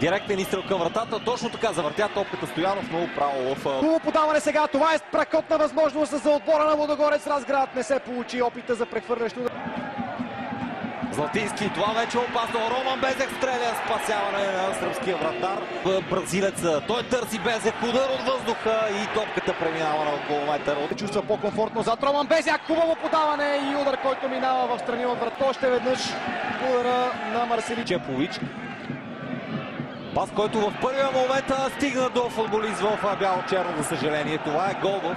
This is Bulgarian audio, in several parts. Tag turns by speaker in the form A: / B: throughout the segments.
A: Директен изстрел към вратата, точно така завъртя топката Стоянов, много право в...
B: Хубаво подаване сега, това е страхотна възможност за отбора на Лудогорец. Разград не се получи опита за прехвърлящо.
A: Златински, това вече е опасно. Роман Безек стреля, спасяване на сръбския вратар. Бразилец, той търси Безек, удар от въздуха и топката преминава на около метър.
B: Чувства по-комфортно зад Роман Безек, хубаво подаване и удар, който минава в страни от врата. Още веднъж удара на Марселин
A: Чепович. Пас, който в първия момент стигна до футболист в бяло-черно, за съжаление. Това е гол в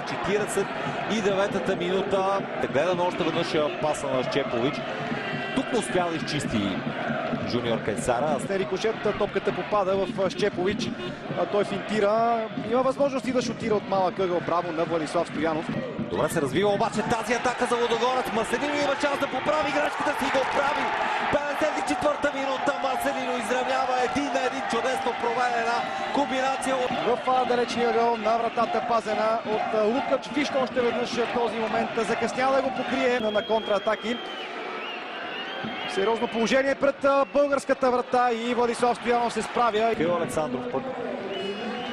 A: 49-та минута. Гледаме още веднъж паса на Чепович. Тук не успя да изчисти Жуниор Кайсара.
B: С рикошет топката попада в Щепович. Той финтира. Има възможности да шутира от малък ъгъл. Браво на Владислав Стоянов.
A: Добре се развива обаче тази атака за Лудогорец. Марселино има шанс да поправи грешката си, го прави. 54-та минута Марселино изравнява един на един, чудесно проведена комбинация.
B: В далечния ъгъл на вратата, пазена от Лукач. Вижте още веднъж този момент. Закъсня да го покрие на контратаки. Сериозно положение пред българската врата и Владислав Стоянов се справя.
A: Кирил Александров пък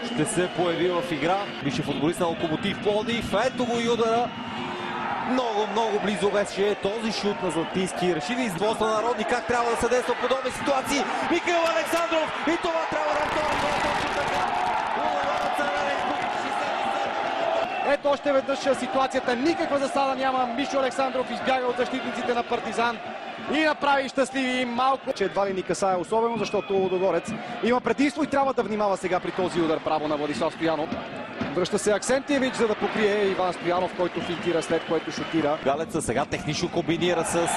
A: ще се появи в игра. Бивши футболист на Локомотив Пловдив. Ето го и удара. Много близо беше този шут на Златински. Реши да изблъсва народни как трябва да се действа в подобни ситуации. Михаил Александров и това трябва да е втора точно така.
B: Ето още веднъж ситуацията. Никаква засада няма. Мишо Александров избяга от защитниците на Партизан и направи щастливи малко. Че едва ли ни касае особено, защото Лудогорец има предимство и трябва да внимава сега при този удар. Право на Владислав Стоянов. Връща се Аксентиевич, за да покрие Иван Стоянов, който финтира, след което шутира.
A: Галеца сега технично комбинира с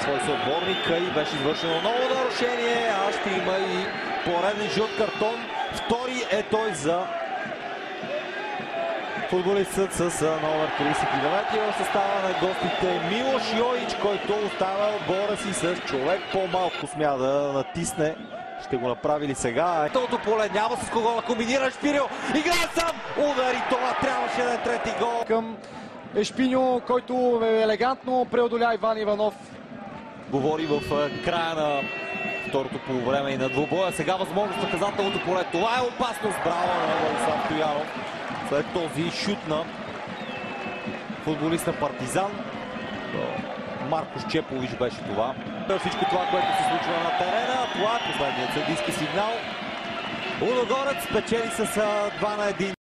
A: свой съотборник и беше извършено ново нарушение. А ще има и пореден жълт картон. Втори е той за футболистът с номер 39 в състава на гостите Милош Йоич, който оставя отбора си с човек по-малко. Смя да натисне. Ще го направи ли сега? Тото поле няма с кого да комбинира. Шпирил играе сам. Удари, това трябваше да е трети гол.
B: Към Ешпиньо, който елегантно преодоля Иван Иванов.
A: Говори в края на второто полувреме и на двубоя. Сега възможност наказателното поле. Това е опасност. Браво на Владислав Стоянов. След този шут на футболист на Партизан. Марко Чепович беше това. Всичко това, което се случва на терена. Това е последният съдийски сигнал. Лудогорец спечели с 2-1.